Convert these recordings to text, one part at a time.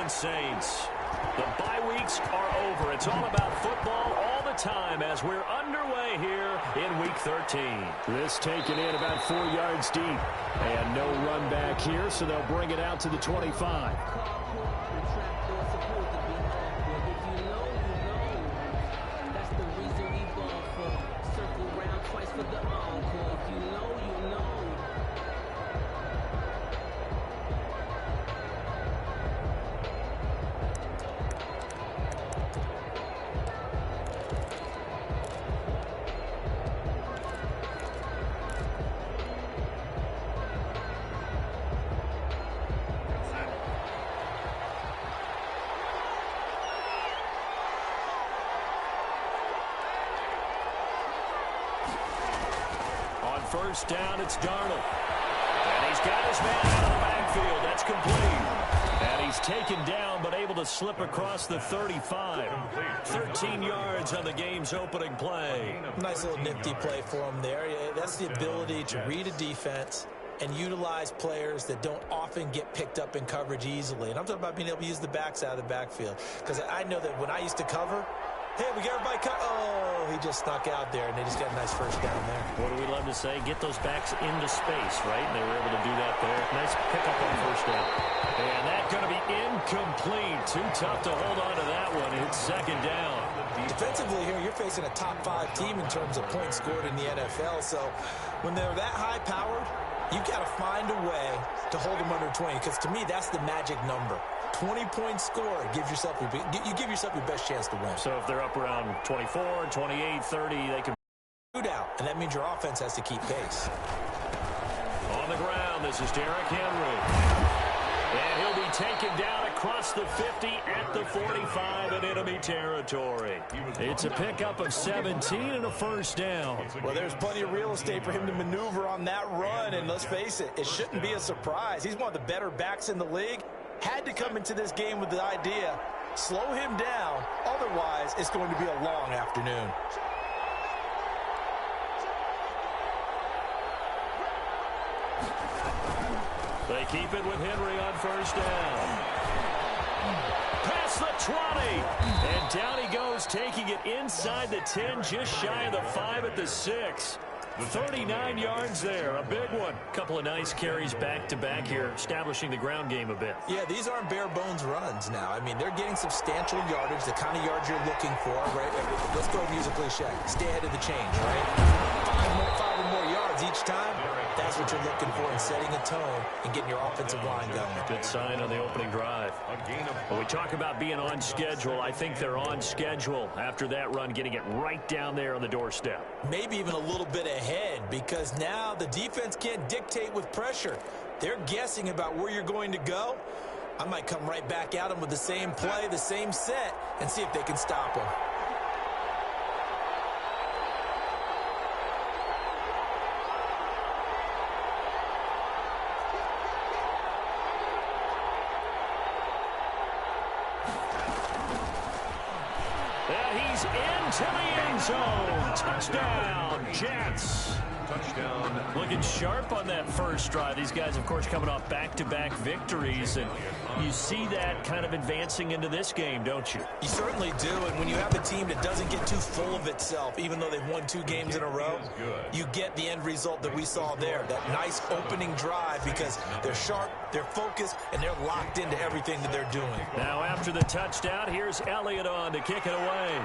Orleans Saints. The bye weeks are over. It's all about football all the time as we're underway here in Week 13. This taken in about 4 yards deep. And no run back here, so they'll bring it out to the 25. First down, it's Darnold. And he's got his man out of the backfield. That's complete. And he's taken down, but able to slip across the 35. 13 yards on the game's opening play. Nice little nifty play for him there. That's the ability to read a defense and utilize players that don't often get picked up in coverage easily. And I'm talking about being able to use the backs out of the backfield. Because I know that when I used to cover, hey, we got everybody cut. Oh, he just snuck out there, and they just got a nice first down there. What do we love to say? Get those backs into space, right? And they were able to do that there. Nice pickup on first down. And that's going to be incomplete. Too tough to hold on to that one. It's second down. Defensively here, you're facing a top-5 team in terms of points scored in the NFL. So when they're that high-powered, you've got to find a way to hold them under 20. Because to me, that's the magic number. 20-point score, you give yourself your best chance to win. So if they're up around 24, 28, 30, they can shoot out, and that means your offense has to keep pace. On the ground, this is Derrick Henry. And he'll be taken down across the 50 at the 45 in enemy territory. It's a pickup of 17 and a first down. Well, there's plenty of real estate for him to maneuver on that run, and let's face it, it shouldn't be a surprise. He's one of the better backs in the league. Had to come into this game with the idea, slow him down, otherwise it's going to be a long afternoon. They keep it with Henry on first down. Past the 20. And down he goes, taking it inside the 10, just shy of the 5 at the 6. 39 yards there, a big one. Couple of nice carries back-to-back here, establishing the ground game a bit. Yeah, these aren't bare-bones runs now. I mean, they're getting substantial yardage, the kind of yards you're looking for, right? Let's go and use a cliche. Stay ahead of the change, right? 5 or more yards each time. That's what you're looking for in setting a tone and getting your offensive line going. Good sign on the opening drive. When we talk about being on schedule, I think they're on schedule after that run, getting it right down there on the doorstep. Maybe even a little bit ahead, because now the defense can't dictate with pressure. They're guessing about where you're going to go. I might come right back at them with the same play, the same set, and see if they can stop them. He's into the end zone. Touchdown, Jets. Touchdown. Looking sharp on that first drive. These guys, of course, coming off back-to-back victories, and you see that kind of advancing into this game, don't you? You certainly do, and when you have a team that doesn't get too full of itself, even though they've won 2 games in a row, you get the end result that we saw there, that nice opening drive, because they're sharp, they're focused, and they're locked into everything that they're doing. Now after the touchdown, here's Elliott on to kick it away.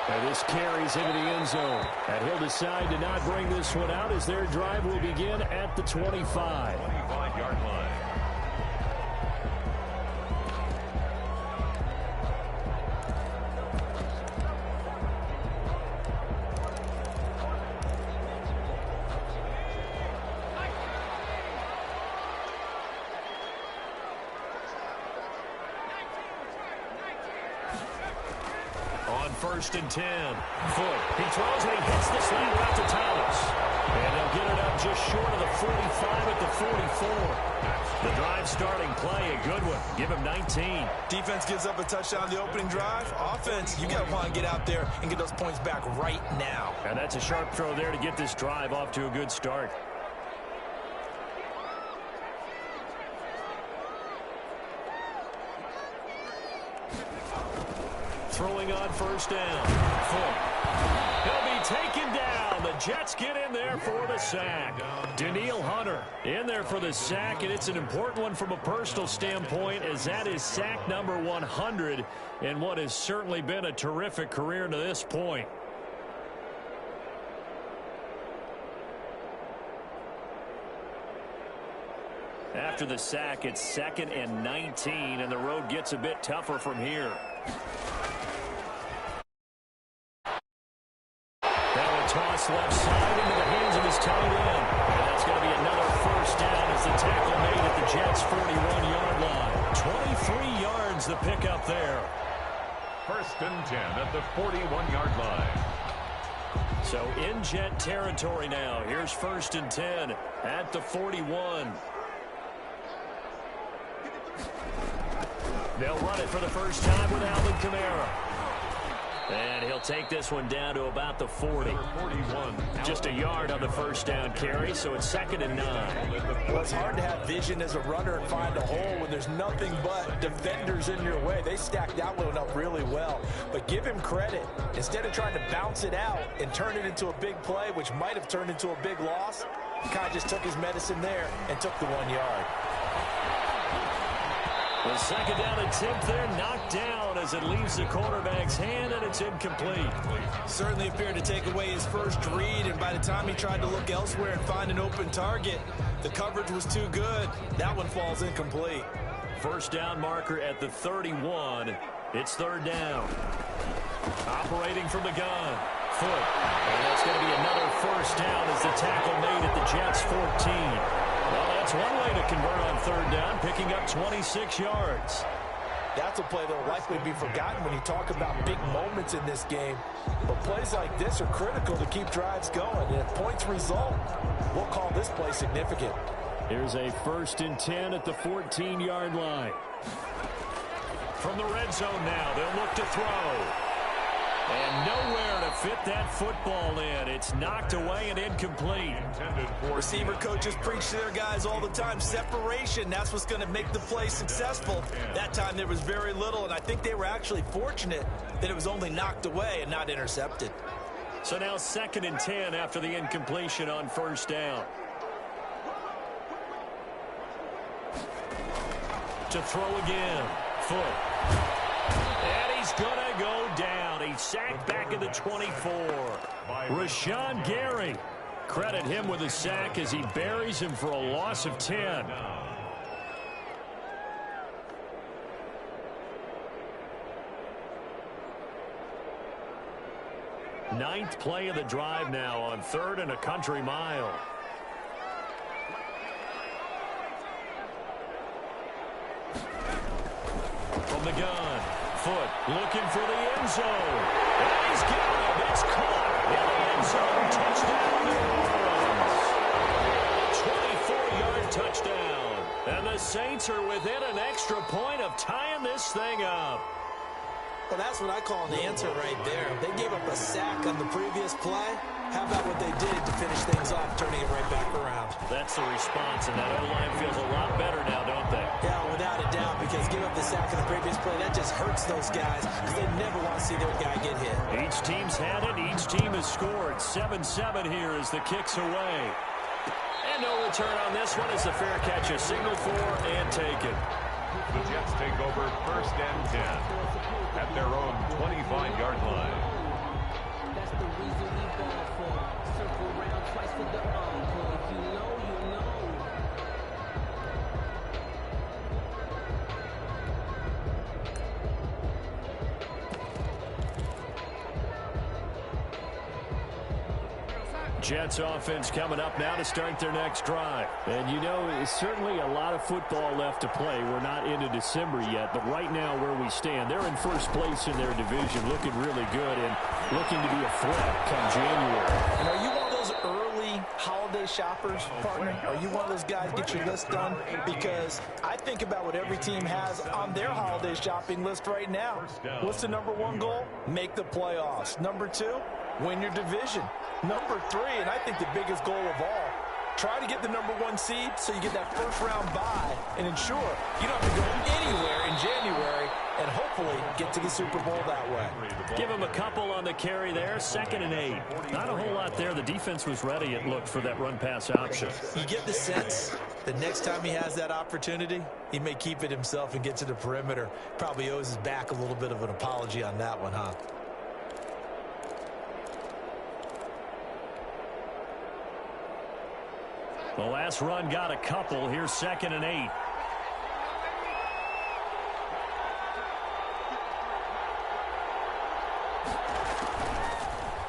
And this carries into the end zone. And he'll decide to not bring this one out as their drive will begin at the 25. 25-yard line. First and 10. Foot. He throws and he hits the slant out to Thomas. And they'll get it up just short of the 45 at the 44. The drive starting play, a good one. Give him 19. Defense gives up a touchdown on the opening drive. Offense, you got to want to get out there and get those points back right now. And that's a sharp throw there to get this drive off to a good start. throwing on first down. Foot. He'll be taken down. The Jets get in there for the sack. Danielle Hunter in there for the sack, and it's an important one from a personal standpoint, as that is sack number 100 in what has certainly been a terrific career to this point. After the sack, it's 2nd and 19, and the road gets a bit tougher from here. That will toss left side into the hands of his tight end. And that's going to be another first down as the tackle made at the Jets' 41-yard line. 23 yards the pickup there. 1st and 10 at the 41-yard line. So in Jet territory now. Here's 1st and 10 at the 41. They'll run it for the first time with Alvin Kamara. And he'll take this one down to about the 40. 41. Just a yard on the first down carry, so it's 2nd and 9. Well, it's hard to have vision as a runner and find a hole when there's nothing but defenders in your way. They stacked that one up really well. But give him credit. Instead of trying to bounce it out and turn it into a big play, which might have turned into a big loss, he kind of just took his medicine there and took the 1 yard. The 2nd down attempt there knocked down as it leaves the quarterback's hand, and it's incomplete. Certainly appeared to take away his first read, and by the time he tried to look elsewhere and find an open target, the coverage was too good. That one falls incomplete. First down marker at the 31. It's 3rd down. Operating from the gun. Foot. And that's going to be another first down as the tackle made at the Jets' 14. Well, that's one way to convert on 3rd down, picking up 26 yards. That's a play that will likely be forgotten when you talk about big moments in this game. But plays like this are critical to keep drives going. And if points result, we'll call this play significant. Here's a 1st and 10 at the 14-yard line. From the red zone now, they'll look to throw. And nowhere to fit that football in. It's knocked away and incomplete. Receiver coaches preach to their guys all the time. Separation, that's what's going to make the play successful. That time there was very little, and I think they were actually fortunate that it was only knocked away and not intercepted. So now 2nd and 10 after the incompletion on first down. To throw again. Foot. And he's going to go down. He's sacked back at the 24. Rashawn Gary. Credit him with a sack as he buries him for a loss of 10. Ninth play of the drive now on 3rd and a country mile. From the gun. Foot looking for the end zone. And he's got it. It's caught in the end zone. Touchdown, New Orleans. 24-yard touchdown. And the Saints are within an extra point of tying this thing up. Well, that's what I call an answer right there. They gave up a sack on the previous play. How about what they did to finish things off, turning it right back around? That's the response, and that O-line feels a lot better now, don't they? Yeah, without a doubt, because giving up the sack on the previous play, that just hurts those guys because they never want to see their guy get hit. Each team's had it. Each team has scored. 7-7 here as the kick's away. And no return on this one as the fair catch is signaled for and taken. The Jets take over 1st and 10 at their own 25-yard line. That's the reason we ball for. Circle around twice with the encore. If you know, you know. Jets offense coming up now to start their next drive. And you know, it's certainly a lot of football left to play. We're not into December yet, but right now where we stand, they're in first place in their division, looking really good and looking to be a threat come January. And are you one of those early holiday shoppers, partner? Are you one of those guys get your list done? Because I think about what every team has on their holiday shopping list right now. What's the #1 goal? Make the playoffs. #2, win your division. #3, and I think the biggest goal of all, Try to get the #1 seed so you get that first-round bye and ensure you don't have to go anywhere in January and hopefully get to the Super Bowl that way. Give him a couple on the carry there. 2nd and 8. Not a whole lot there. The defense was ready, it looked, for that run-pass option. You get the sense that next time he has that opportunity, he may keep it himself and get to the perimeter. Probably owes his back a little bit of an apology on that one, huh? The last run got a couple. Here's 2nd and 8.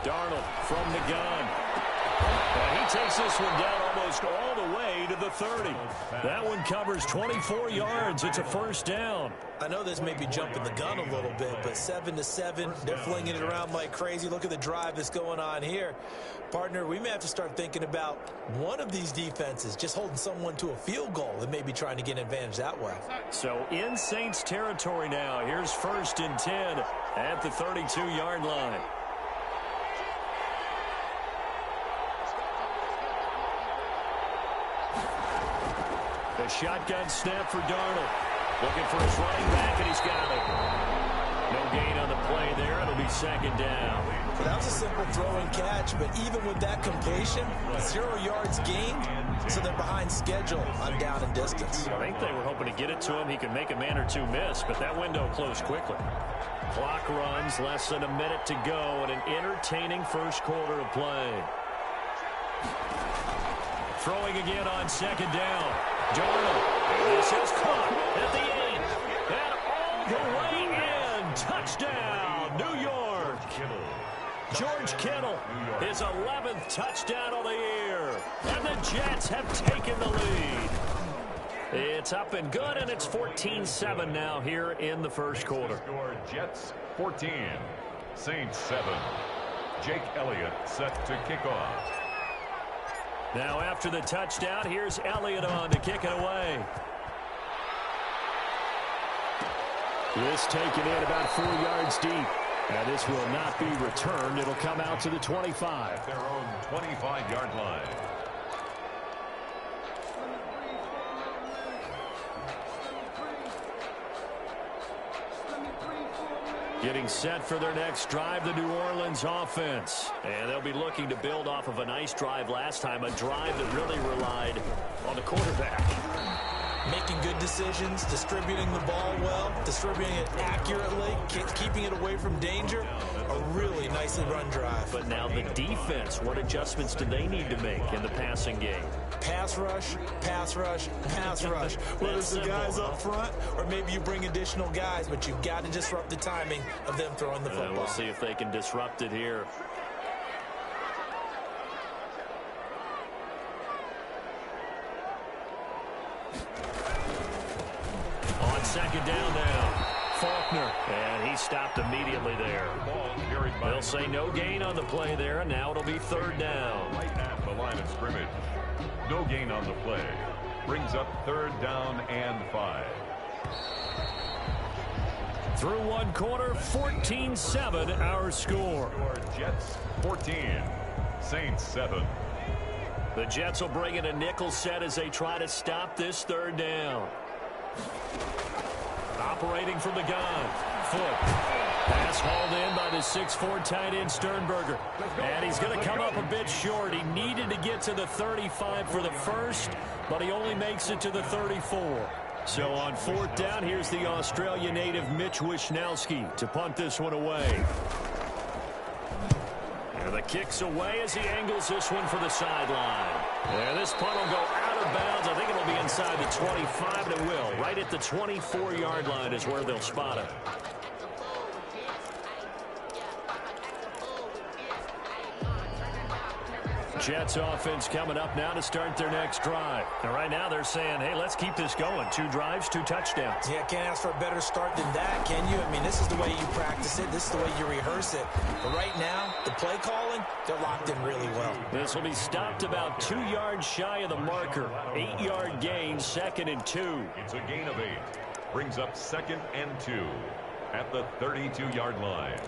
Darnold from the gun. And he takes this one down almost all the way to the 30. That one covers 24 yards. It's a first down. I know this may be jumping the gun a little bit, but 7-7, they're flinging it around like crazy. Look at the drive that's going on here. Partner, we may have to start thinking about one of these defenses just holding someone to a field goal and maybe trying to get an advantage that way. So in Saints territory now. Here's 1st and 10 at the 32-yard line. The shotgun snap for Darnold. Looking for his running back, and he's got it. No gain on the play there. It'll be 2nd down. Well, that was a simple throw and catch, but even with that completion, 0 yards gained, so they're behind schedule on down and distance. I think they were hoping to get it to him. He could make a man or two miss, but that window closed quickly. Clock runs, less than a minute to go, and an entertaining first quarter of play. Throwing again on 2nd down. Darnold. This is caught at the 8. And all the way in. Touchdown, New York. George Kittle, his 11th touchdown of the year. And the Jets have taken the lead. It's up and good, and it's 14-7 now here in the first quarter. Jets 14, Saints 7. Jake Elliott set to kick off. Now after the touchdown, here's Elliott on to kick it away. This taken in about 4 yards deep. And this will not be returned. It'll come out to the 25. At their own 25-yard line. Getting set for their next drive, the New Orleans offense. And they'll be looking to build off of a nice drive last time, a drive that really relied on the quarterback. Making good decisions, distributing the ball well, distributing it accurately, keeping it away from danger. A really nicely run drive. But now the defense, what adjustments do they need to make in the passing game? Pass rush, pass rush, pass rush. Whether it's the guys up front or maybe you bring additional guys, but you've got to disrupt the timing of them throwing the football. We'll see if they can disrupt it here. On 2nd down now, Faulkner, and he stopped immediately there. They'll say no gain on the play there, and now it'll be 3rd down. Right at the line of scrimmage. No gain on the play. Brings up 3rd down and 5. Through one quarter, 14-7 our score. Jets 14, Saints 7. The Jets will bring in a nickel set as they try to stop this 3rd down. Operating from the gun. Foot. Pass hauled in by the 6'4" tight end Sternberger. And he's going to come up a bit short. He needed to get to the 35 for the first, but he only makes it to the 34. So on 4th down, here's the Australia native Mitch Wishnowsky to punt this one away. And the kick's away as he angles this one for the sideline. And this punt will go out of bounds. I think it'll be inside the 25, and it will. Right at the 24-yard line is where they'll spot it. Jets offense coming up now to start their next drive. And right now they're saying, hey, let's keep this going. 2 drives, 2 touchdowns. Yeah, can't ask for a better start than that, can you? I mean, this is the way you practice it. This is the way you rehearse it. But right now, the play calling, they're locked in really well. This will be stopped about 2 yards shy of the marker. 8-yard gain, 2nd and 2. It's a gain of 8. Brings up 2nd and 2 at the 32-yard line.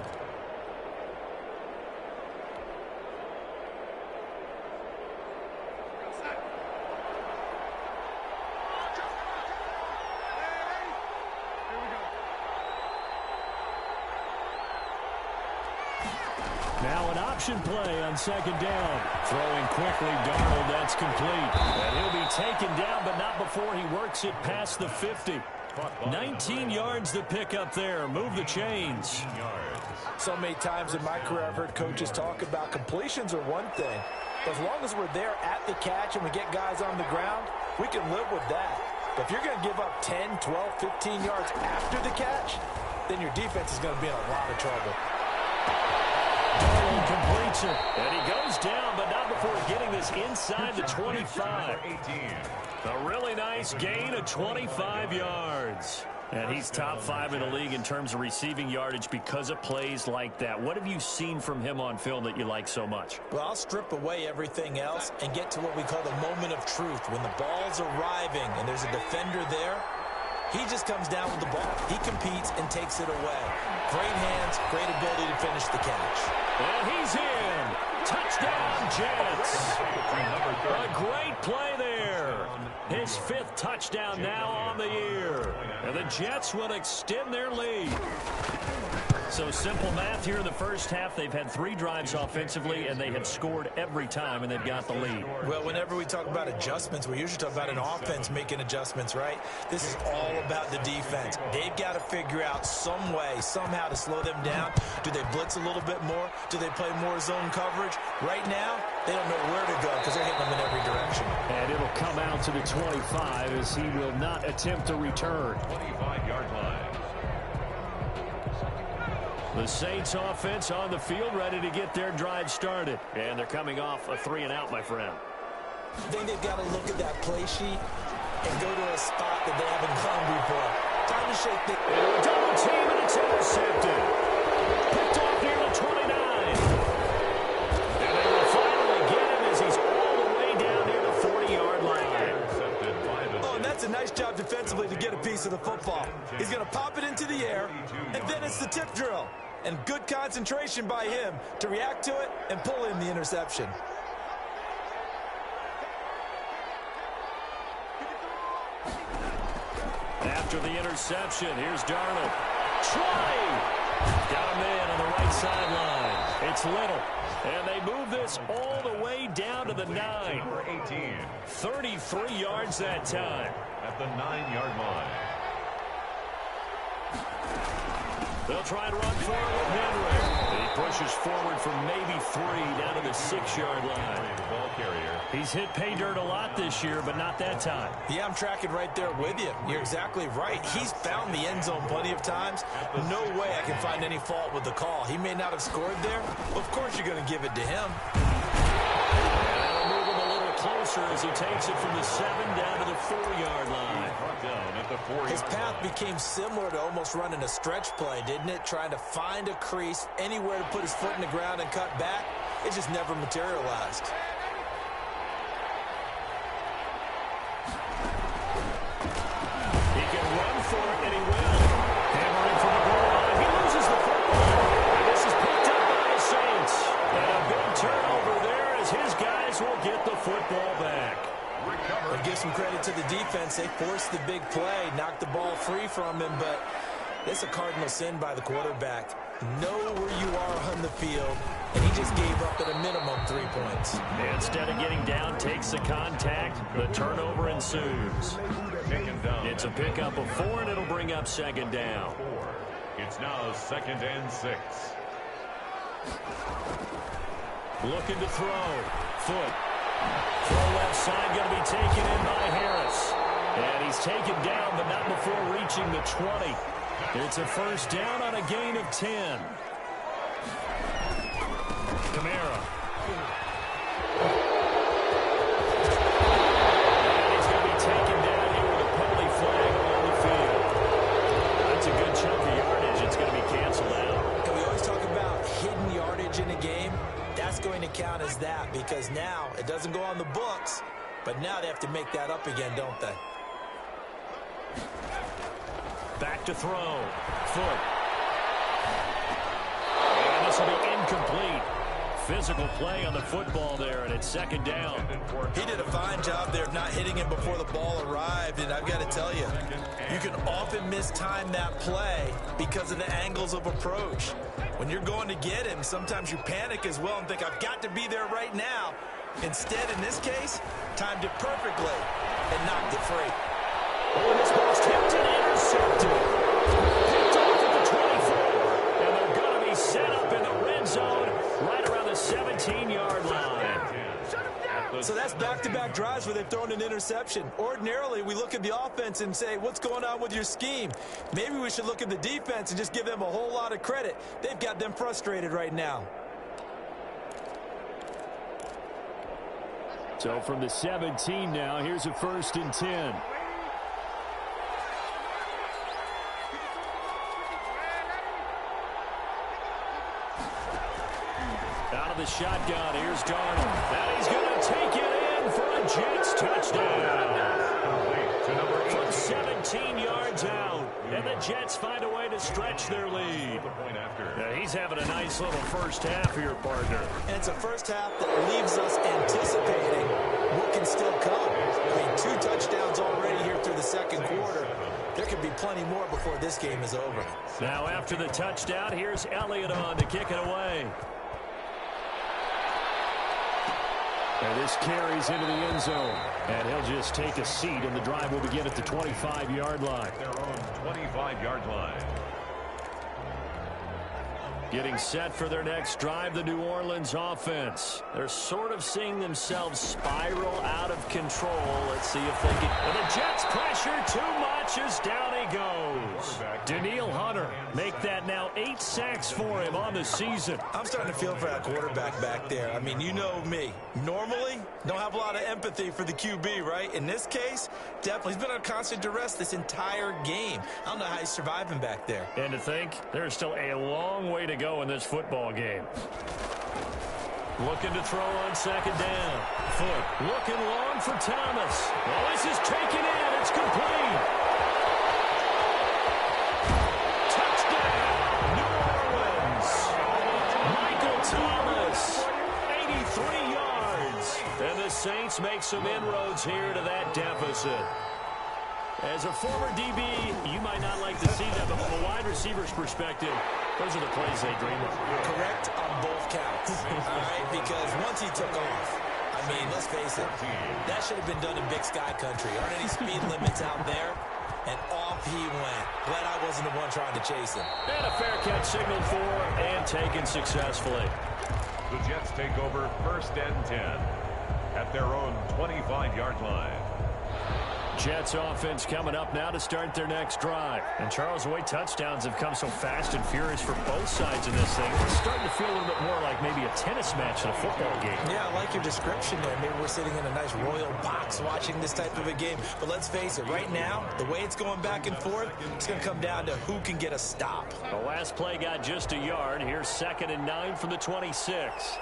Now an option play on second down. Throwing quickly, Darnold, that's complete. And he'll be taken down, but not before he works it past the 50. 19 yards to pick up there. Move the chains. So many times in my career I've heard coaches talk about completions are one thing. But as long as we're there at the catch and we get guys on the ground, we can live with that. But if you're going to give up 10, 12, 15 yards after the catch, then your defense is going to be in a lot of trouble. Darnold completes it. And he goes down, but not before getting this inside the 25. A really nice gain of 25 yards. And he's top 5 in the league in terms of receiving yardage because of plays like that. What have you seen from him on film that you like so much? Well, I'll strip away everything else and get to what we call the moment of truth. When the ball's arriving and there's a defender there, he just comes down with the ball. He competes and takes it away. Great hands, great ability to finish the catch. And he's in. Touchdown, Jets. A great play there. His 5th touchdown now on the year. And the Jets will extend their lead. So simple math here in the first half. They've had 3 drives offensively, and they have scored every time, and they've got the lead. Well, whenever we talk about adjustments, we usually talk about an offense making adjustments, right? This is all about the defense. They've got to figure out some way, somehow to slow them down. Do they blitz a little bit more? Do they play more zone coverage? Right now, they don't know where to go because they're hitting them in every direction. And it'll come out to the 25 as he will not attempt to return. 25-yard line. The Saints offense on the field, ready to get their drive started. And they're coming off a 3-and-out, my friend. I think they've got to look at that play sheet and go to a spot that they haven't gone before. Time to shake the... Double team, and it's intercepted. Picked off near the 29. And they will finally get him as he's all the way down near the 40-yard line. Oh, and that's a nice job defensively to get a piece of the football. He's going to pop it into the air, and then it's the tip drill. And good concentration by him to react to it and pull in the interception. After the interception, here's Darnold. Try! Got him in on the right sideline. It's Little. And they move this all the way down to the 9. Number 18. 33 yards that time. At the 9-yard line. They'll try and run forward with Henry. And he pushes forward from maybe 3 down to the 6-yard line. The ball carrier. He's hit pay dirt a lot this year, but not that time. Yeah, I'm tracking right there with you. You're exactly right. He's found the end zone plenty of times. No way I can find any fault with the call. He may not have scored there. Of course you're going to give it to him. And that'll move him a little closer as he takes it from the 7 down to the 4-yard line. Down at the 4-yard His path became similar to almost running a stretch play, didn't it? Trying to find a crease, anywhere to put his foot in the ground and cut back. It just never materialized. He can run for it, and he will. Hammering for the goal line. He loses the football. And this is picked up by the Saints. And a big turnover there as his guys will get the football back. But give some credit to the defense. They forced the big play, knocked the ball free from him, but it's a cardinal sin by the quarterback. Know where you are on the field, and he just gave up at a minimum 3 points. Instead of getting down, takes the contact. The turnover ensues. It's a pickup of 4, and it'll bring up second down. It's now 2nd and 6. Looking to throw. Foot. Throw left side, going to be taken in by Harris. And he's taken down, but not before reaching the 20. It's a first down on a gain of 10. Kamara. And he's going to be taken down here with a penalty flag on the field. That's a good chunk of yardage. It's going to be canceled out. And we always talk about hidden yardage in a game. That's going to count as that because now it doesn't go on the books, but now they have to make that up again, don't they? Back to throw. Foot. And this will be incomplete. physical play on the football there, and it's second down. He did a fine job there of not hitting him before the ball arrived, and I've got to tell you, you can often mistime that play because of the angles of approach. When you're going to get him, sometimes you panic as well and think, I've got to be there right now. Instead, in this case, timed it perfectly and knocked it free. Oh, this ball's tipped and intercepted. Picked off at the 24. And they're going to be set up in the red zone right around the 17-yard line. So that's back-to-back drives where they've thrown an interception. Ordinarily, we look at the offense and say, what's going on with your scheme? Maybe we should look at the defense and just give them a whole lot of credit. They've got them frustrated right now. So from the 17 now, here's a 1st and 10. Out of the shotgun, here's Darnold. And he's going to take it in for a Jets touchdown. From 17 yards out. And the Jets find a way to stretch their lead. Yeah, he's having a nice little first half here, partner. And it's a first half that leaves us anticipating what can still come. I mean, 2 touchdowns already here through the second quarter. There could be plenty more before this game is over. Now after the touchdown, here's Elliott on to kick it away. And this carries into the end zone. And he'll just take a seat, and the drive will begin at the 25-yard line. Their own 25-yard line. Getting set for their next drive, the New Orleans offense. They're sort of seeing themselves spiral out of control. Let's see if they can. And the Jets pressure too much as down he goes. Danielle Hunter make that now 8 sacks for him on the season. I'm starting to feel for that quarterback back there. I mean, you know me. Normally, don't have a lot of empathy for the QB, right? In this case, definitely. He's been on constant duress this entire game. I don't know how he's surviving back there. And to think, there's still a long way to go in this football game. Looking to throw on second down. Foot looking long for Thomas. Well, this is taken in. It's complete. Touchdown, New Orleans. Michael Thomas, 83 yards. And the Saints make some inroads here to that deficit. As a former DB, you might not like to see that, but from a wide receiver's perspective, those are the plays they dream of. Correct on both counts, all right? Because once he took off, I mean, let's face it, that should have been done in Big Sky country. Aren't any speed limits out there? And off he went. Glad I wasn't the one trying to chase him. And a fair catch signaled for and taken successfully. The Jets take over 1st and 10 at their own 25-yard line. Jets offense coming up now to start their next drive. And Charles, the way touchdowns have come so fast and furious for both sides in this thing, it's starting to feel a little bit more like maybe a tennis match in a football game. Yeah, I like your description there. Maybe we're sitting in a nice royal box watching this type of a game. But let's face it, right now, the way it's going back and forth, it's going to come down to who can get a stop. The last play got just a yard. Here's 2nd and 9 from the 26.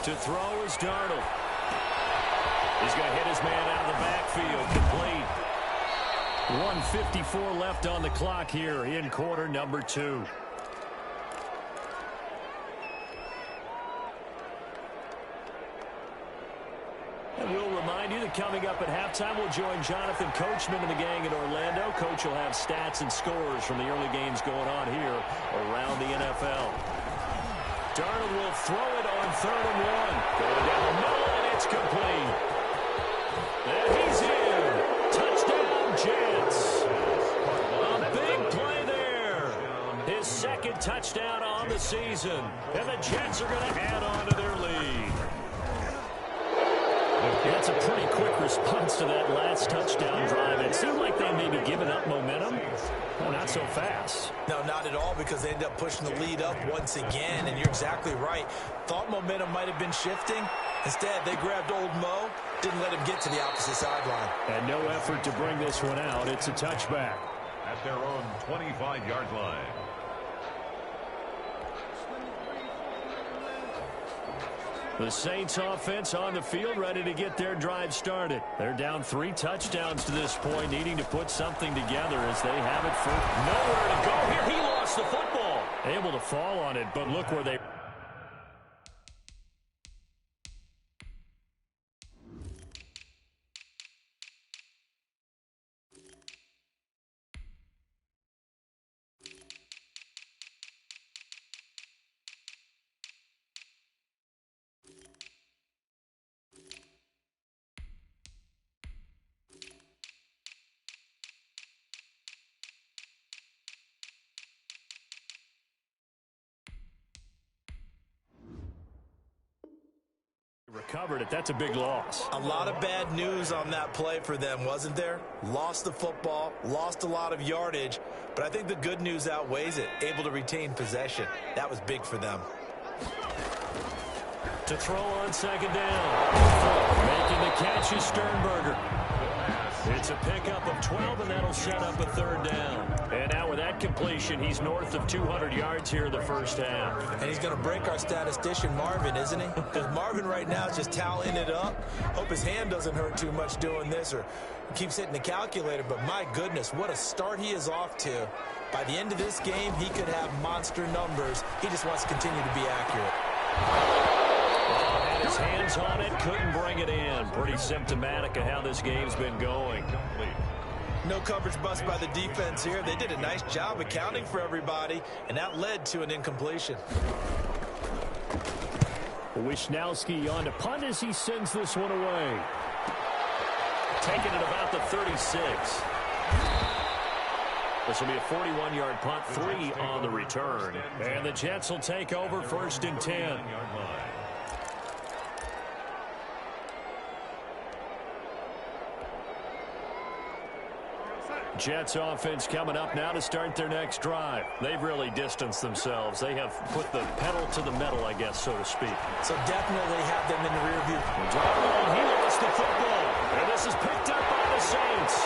To throw is Darnold. He's going to hit his man out of the backfield. Complete. 1:54 left on the clock here in quarter number 2. And we'll remind you that coming up at halftime, we'll join Jonathan Coachman and the gang in Orlando. Coach will have stats and scores from the early games going on here around the NFL. Darnold will throw it on 3rd and 1. Going down the middle, and it's complete. And he's in. Touchdown, Jets. A big play there. His 2nd touchdown on the season. And the Jets are going to add on to their lead. That's a pretty quick response to that last touchdown drive. It seemed like they may be giving up momentum. Well, not so fast. No, not at all, because they end up pushing the lead up once again, and you're exactly right. Thought momentum might have been shifting. Instead, they grabbed old Mo, didn't let him get to the opposite sideline. And no effort to bring this one out. It's a touchback. At their own 25-yard line. The Saints offense on the field, ready to get their drive started. They're down 3 touchdowns to this point, needing to put something together as they have it for nowhere to go here. He lost the football. Able to fall on it, but look where they... recovered it. That's a big loss. A lot of bad news on that play for them, wasn't there? Lost the football, lost a lot of yardage, but I think the good news outweighs it. Able to retain possession. That was big for them. To throw on second down. Making the catch is Sternberger. It's a pickup of 12, and that'll set up a third down. And now with that completion, he's north of 200 yards here in the first half. And he's going to break our statistician, Marvin, isn't he? Because Marvin right now is just tallying it up. Hope his hand doesn't hurt too much doing this or keeps hitting the calculator. But my goodness, what a start he is off to. By the end of this game, he could have monster numbers. He just wants to continue to be accurate. Had his hands on it, couldn't bring it in. Pretty symptomatic of how this game's been going. No coverage bust by the defense here. They did a nice job accounting for everybody, and that led to an incompletion. Wisnowski on to punt as he sends this one away. Taking it about the 36. This will be a 41-yard punt, 3 on the return. And the Jets will take over 1st and 10. Jets offense coming up now to start their next drive. They've really distanced themselves. They have put the pedal to the metal, I guess, so to speak. So definitely have them in the rear view. He lost the football. And this is picked up by the Saints.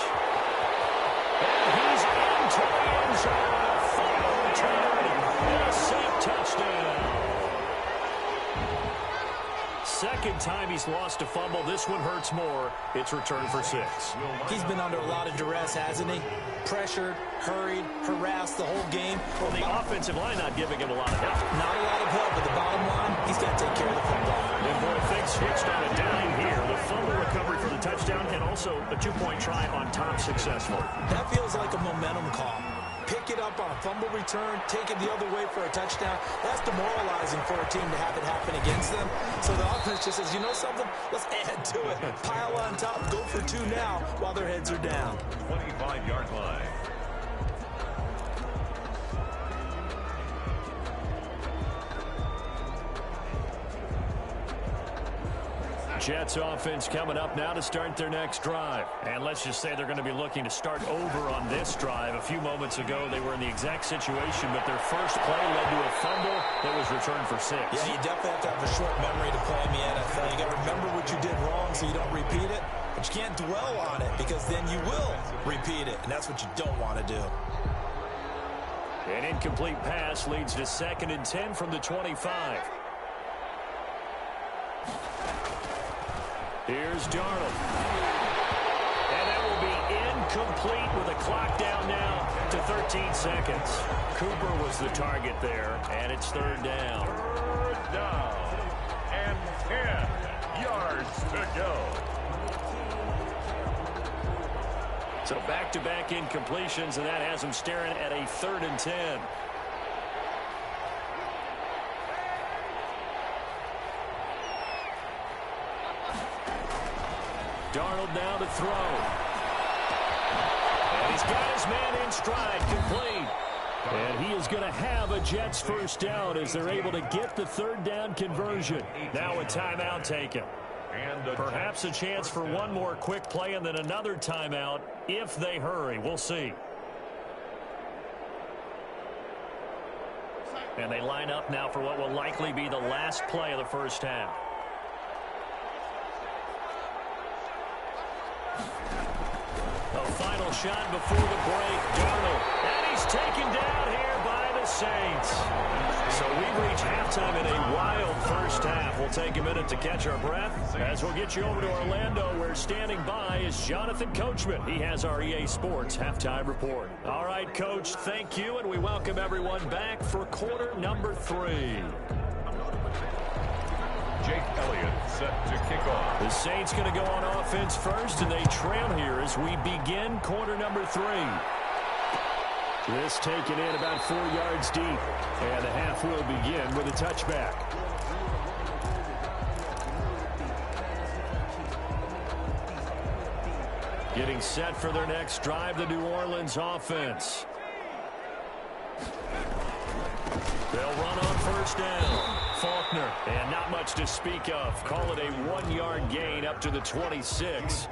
And he's into the end zone. A final return. And a safe touchdown. Second time he's lost a fumble. This one hurts more. It's returned for 6. He's been under a lot of duress, hasn't he? Pressured, hurried, harassed the whole game. Well, the offensive line not giving him a lot of help. Not a lot of help, but the bottom line, he's got to take care of the football. And boy, things switched on a dime here. The fumble recovery for the touchdown and also a 2-point try on top successful. That feels like a momentum call. Pick it up on a fumble return, take it the other way for a touchdown. That's demoralizing for a team to have it happen against them. So the offense just says, you know something? Let's add to it. Pile on top, go for 2 now while their heads are down. 25-yard line. Jets offense coming up now to start their next drive. And let's just say they're going to be looking to start over on this drive. A few moments ago, they were in the exact situation, but their first play led to a fumble that was returned for 6. Yeah, you definitely have to have a short memory to play in the NFL. You got to remember what you did wrong so you don't repeat it, but you can't dwell on it because then you will repeat it, and that's what you don't want to do. An incomplete pass leads to 2nd and 10 from the 25. Here's Darnold. And that will be incomplete with the clock down now to 13 seconds. Cooper was the target there, and it's 3rd down. 3rd down and 10 yards to go. So back-to-back incompletions, and that has him staring at a 3rd and 10. Darnold now to throw. And he's got his man in stride, complete. And he is going to have a Jets first down as they're able to get the 3rd down conversion. Now a timeout taken. Perhaps a chance for one more quick play and then another timeout if they hurry. We'll see. And they line up now for what will likely be the last play of the first half. A final shot before the break. Darnold. And he's taken down here by the the Saints. So we've reached halftime in a wild first half. We'll take a minute to catch our breath as we'll get you over to Orlando, where standing by is Jonathan Coachman. He has our EA Sports halftime report. All right, Coach, thank you, and we welcome everyone back for quarter number 3. Jake Elliott set to kick off. The Saints going to go on offense first, and they trail here as we begin quarter number 3. This taken in about 4 yards deep, and the half will begin with a touchback. Getting set for their next drive, the New Orleans offense. They'll run on first down. Faulkner, and not much to speak of. Call it a 1-yard gain up to the 26.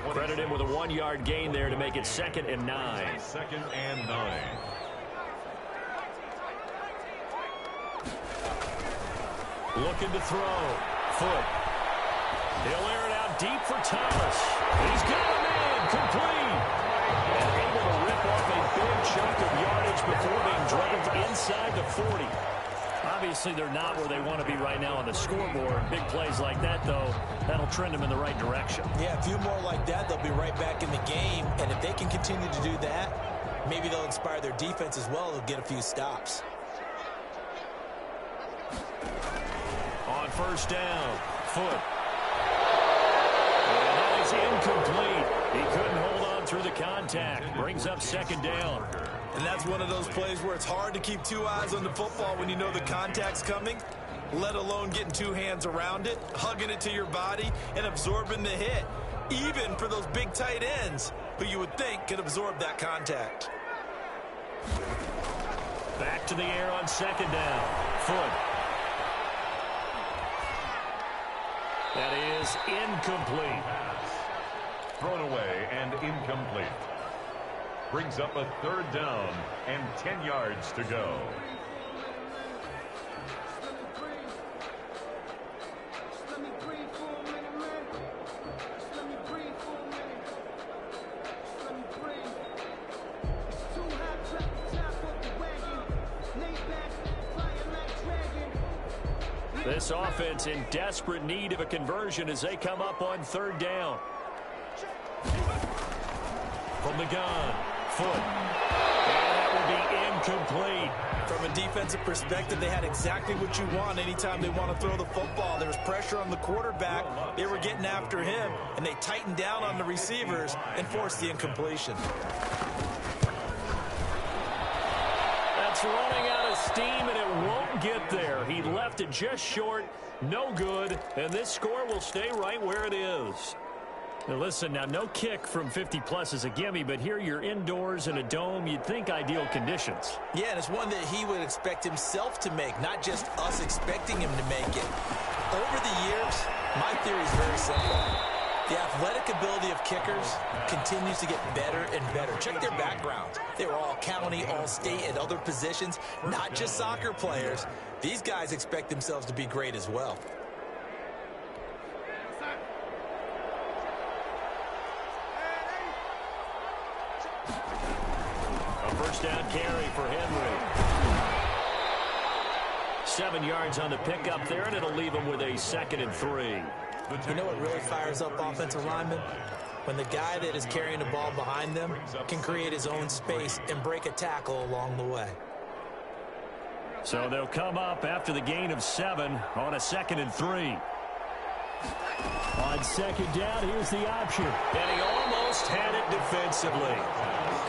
Credit him with a 1-yard gain there to make it 2nd and 9. 2nd and 9. Looking to throw. Foot. He'll air it out deep for Thomas. He's got him in. Complete. And able to rip off a big chunk of yardage before being dragged inside the 40. Obviously, they're not where they want to be right now on the scoreboard. Big plays like that, though, that'll trend them in the right direction. Yeah, a few more like that, they'll be right back in the game. And if they can continue to do that, maybe they'll inspire their defense as well. They'll get a few stops. On first down, Foot. And that is incomplete. He couldn't hold on through the contact. Brings up 2nd down. And that's one of those plays where it's hard to keep 2 eyes on the football when you know the contact's coming, let alone getting 2 hands around it, hugging it to your body, and absorbing the hit, even for those big tight ends who you would think could absorb that contact. Back to the air on 2nd down. Foot. That is incomplete. Thrown away and incomplete. Brings up a 3rd down and 10 yards to go. This offense in desperate need of a conversion as they come up on 3rd down. From the gun. Foot. And that will be incomplete. From a defensive perspective, they had exactly what you want anytime they want to throw the football. There was pressure on the quarterback. They were getting after him, and they tightened down on the receivers and forced the incompletion. That's running out of steam, and it won't get there. He left it just short. No good. And this score will stay right where it is. Now listen, now no kick from 50-plus is a gimme, but here you're indoors in a dome. You'd think ideal conditions. Yeah, and it's one that he would expect himself to make, not just us expecting him to make it. Over the years, my theory is very simple. The athletic ability of kickers continues to get better and better. Check their backgrounds. They were all county, all state, and other positions, not just soccer players. These guys expect themselves to be great as well. First down carry for Henry. 7 yards on the pickup there, and it'll leave him with a 2nd and 3. You know what really fires up offensive linemen? When the guy that is carrying the ball behind them can create his own space and break a tackle along the way. So they'll come up after the gain of 7 on a 2nd and 3. On 2nd down, here's the option. And he almost had it defensively.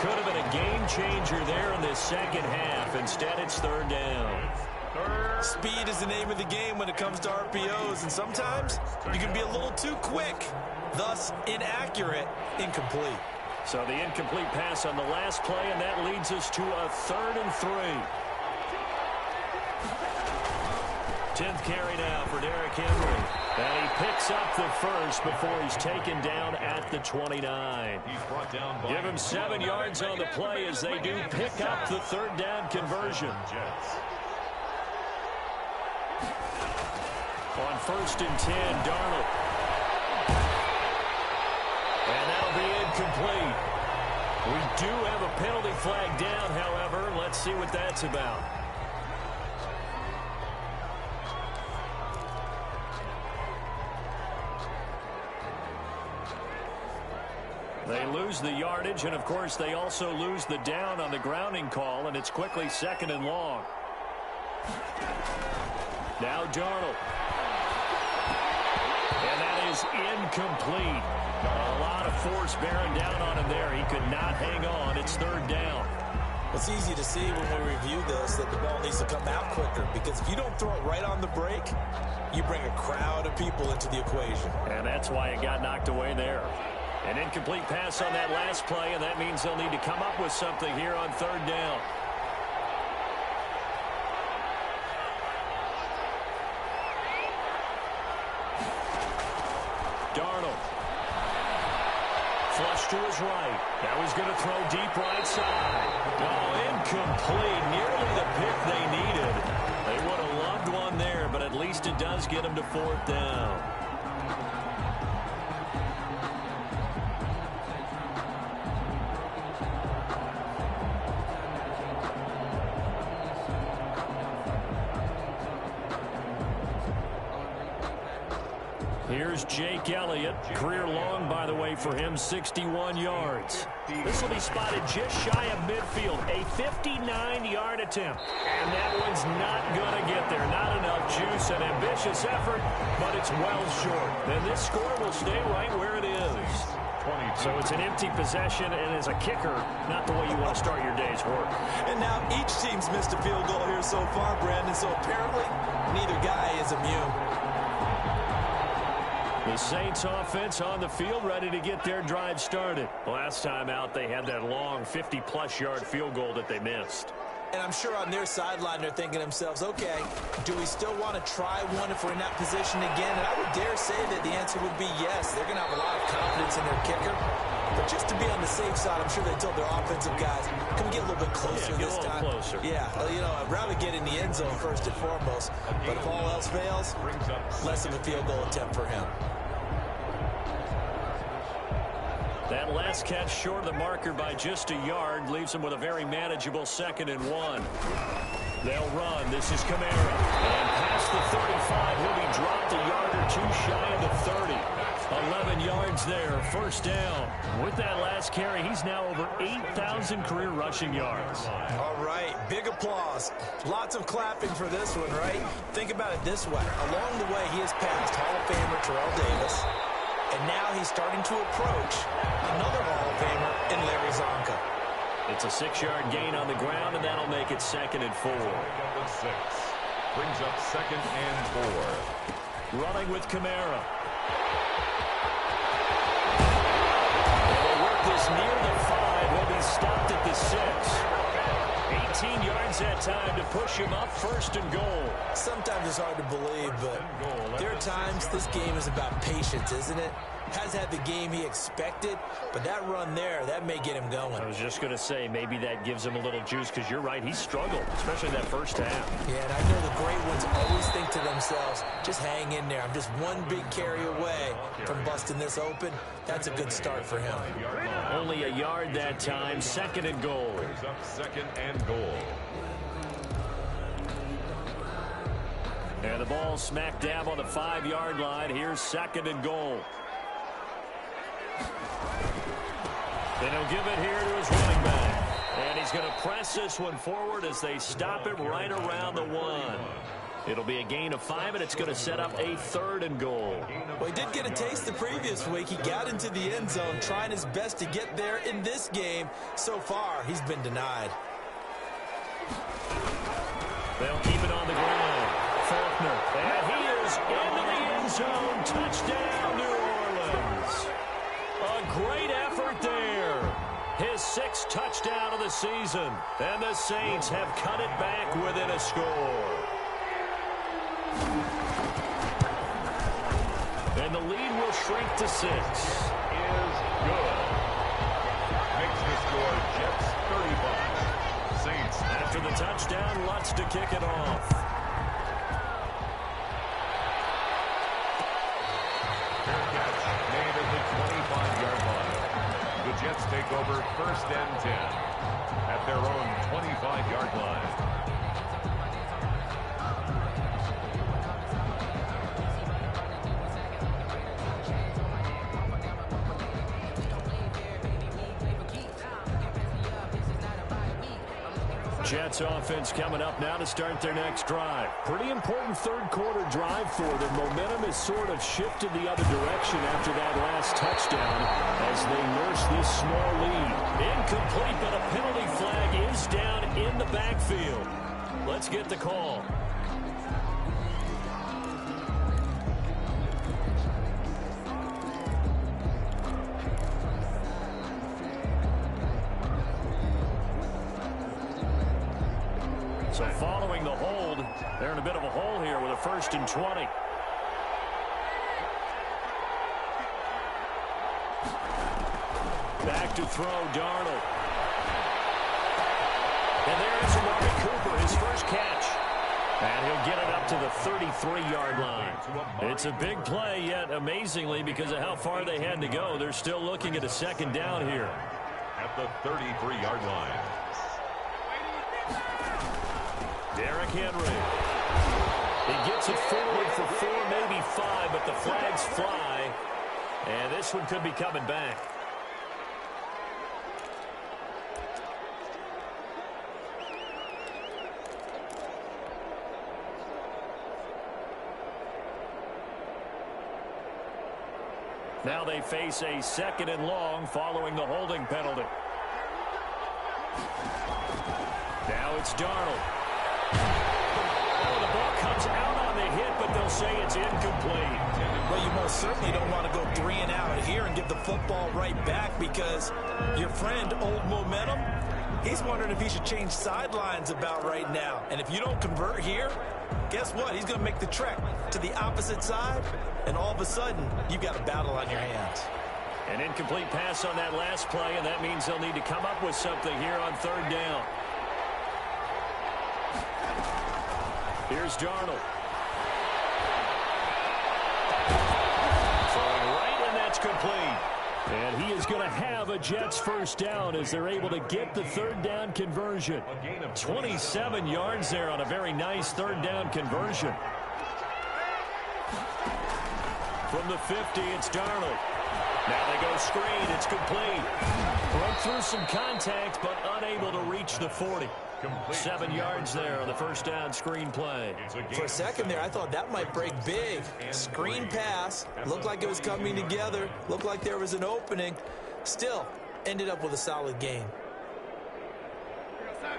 Could have been a game changer there in this 2nd half. Instead, it's 3rd down. Speed is the name of the game when it comes to RPOs, and sometimes you can be a little too quick, thus inaccurate, incomplete. So the incomplete pass on the last play, and that leads us to a 3rd and 3. 10th carry now for Derrick Henry. And he picks up the first before he's taken down at the 29. Give him 7 yards on the play as they do pick up the 3rd down conversion. On 1st and 10, Darnold. And that'll be incomplete. We do have a penalty flag down, however. Let's see what that's about. They lose the yardage, and, of course, they also lose the down on the grounding call, and it's quickly 2nd and long. Now Darnold. And that is incomplete. A lot of force bearing down on him there. He could not hang on. It's 3rd down. It's easy to see when we review this that the ball needs to come out quicker, because if you don't throw it right on the break, you bring a crowd of people into the equation. And that's why it got knocked away there. An incomplete pass on that last play, and that means they'll need to come up with something here on 3rd down. Darnold. Flush to his right. Now he's going to throw deep right side. Oh, incomplete. Nearly the pick they needed. They would have loved one there, but at least it does get them to 4th down. Here's Jake Elliott. Career long, by the way, for him, 61 yards. This will be spotted just shy of midfield. A 59-yard attempt. And that one's not going to get there. Not enough juice. An ambitious effort, but it's well short. And this score will stay right where it is. So it's an empty possession, and as a kicker, not the way you want to start your day's work. And now each team's missed a field goal here so far, Brandon, so apparently neither guy is immune. The Saints offense on the field, ready to get their drive started. Last time out, they had that long 50-plus yard field goal that they missed. And I'm sure on their sideline they're thinking to themselves, okay, do we still want to try one if we're in that position again? And I would dare say that the answer would be yes. They're going to have a lot of confidence in their kicker. But just to be on the safe side, I'm sure they told their offensive guys, come get a little bit closer this time. Closer. Yeah, you know, I'd rather get in the end zone first and foremost. But if all else fails, less of a field goal attempt for him. That last catch short of the marker by just a yard leaves them with a very manageable 2nd and 1. They'll run. This is Kamara. And past the 35, he'll be dropped a yard or two shy of the 30. 11 yards there, 1st down. With that last carry, he's now over 8,000 career rushing yards. All right, big applause. Lots of clapping for this one, right? Think about it this way. Along the way, he has passed Hall of Famer Terrell Davis. And now he's starting to approach another Hall of Famer in Larry Zonka. It's a 6-yard gain on the ground, and that'll make it 2nd and 4. Brings up 2nd and 4. Running with Kamara. They'll work this near the 5. He'll be stopped at the 6. 18 yards that time to push him up, 1st and goal. Sometimes it's hard to believe, but there are times this game is about patience, isn't it? Has had the game he expected, but that run there, that may get him going. I was just going to say, maybe that gives him a little juice, because you're right, he struggled, especially that 1st half. Yeah, and I know the great ones always think to themselves, just hang in there. I'm just one big carry away from busting this open. That's a good start for him. Only a yard that time, 2nd and goal. Brings up 2nd and goal. And the ball smack dab on the 5-yard line. Here's 2nd and goal. Then he'll give it here to his running back. And he's going to press this one forward as they stop it right around the 1. It'll be a gain of 5, and it's going to set up a 3rd and goal. Well, he did get a taste the previous week. He got into the end zone, trying his best to get there in this game. So far, he's been denied. They'll keep it on the ground. Faulkner, and he is into the end zone. Touchdown, New Orleans. A great effort there. His 6th touchdown of the season. And the Saints have cut it back within a score. And the lead will shrink to 6. Is good. Makes the score Jets 35. Saints. After the touchdown, Lutz to kick it off. Fair catch made at the 25-yard line. The Jets take take over 1st and 10 at their own 25-yard line. Jets offense coming up now to start their next drive. Pretty important third quarter drive for them. Momentum has sort of shifted the other direction after that last touchdown as they nurse this small lead. Incomplete, but a penalty flag is down in the backfield. Let's get the call. So following the hold, they're in a bit of a hole here with a 1st and 20. Back to throw, Darnold. And there's Amari Cooper, his first catch. And he'll get it up to the 33-yard line. It's a big play, yet amazingly, because of how far they had to go, they're still looking at a 2nd down here. At the 33-yard line. Derrick Henry. He gets it forward for 4, maybe 5, but the flags fly. And this one could be coming back. Now they face a 2nd and long following the holding penalty. Now it's Darnold. Oh, the ball comes out on the hit, but they'll say it's incomplete. Well, you most certainly don't want to go 3 and out here and give the football right back because your friend, Old Momentum, he's wondering if he should change sidelines about right now. And if you don't convert here, guess what? He's going to make the trek to the opposite side, and all of a sudden, you've got a battle on your hands. An incomplete pass on that last play, and that means they'll need to come up with something here on 3rd down. Here's Darnold. Throwing right, and that's complete. And he is going to have a Jets 1st down as they're able to get the 3rd down conversion. 27 yards there on a very nice 3rd down conversion. From the 50, it's Darnold. Now they go screen. It's complete. Broke through some contact, but unable to reach the 40. 7 yards there on the 1st down screen play. For a second there, I thought that might break big. Screen pass. Looked like it was coming together. Looked like there was an opening. Still, ended up with a solid game.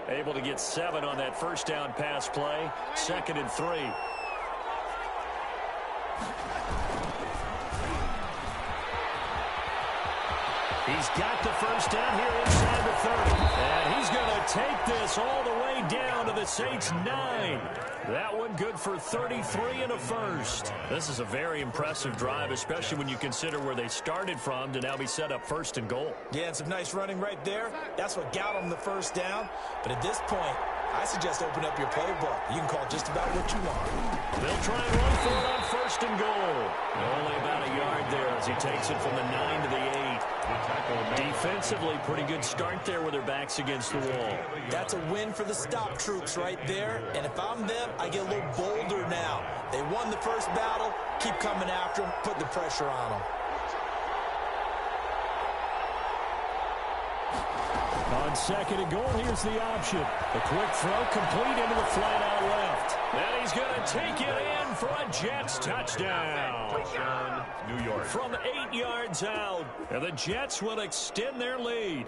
Able to get 7 on that 1st down pass play. 2nd and 3. He's got the 1st down here inside the 30. And he's going to take this all the way down to the Saints' 9. That one good for 33 and a 1st. This is a very impressive drive, especially when you consider where they started from to now be set up 1st and goal. Yeah, and some nice running right there. That's what got them the 1st down. But at this point, I suggest open up your playbook. You can call just about what you want. They'll try and run for it on 1st and goal. Only about a yard there as he takes it from the 9 to the 8. Defensively, pretty good start there with their backs against the wall. That's a win for the stop troops right there. And if I'm them, I get a little bolder now. They won the 1st battle. Keep coming after them. Put the pressure on them. On 2nd and goal, here's the option. A quick throw complete into the flat out left. And he's going to take it in for a Jets touchdown. Touchdown, New York. From 8 yards out. And the Jets will extend their lead.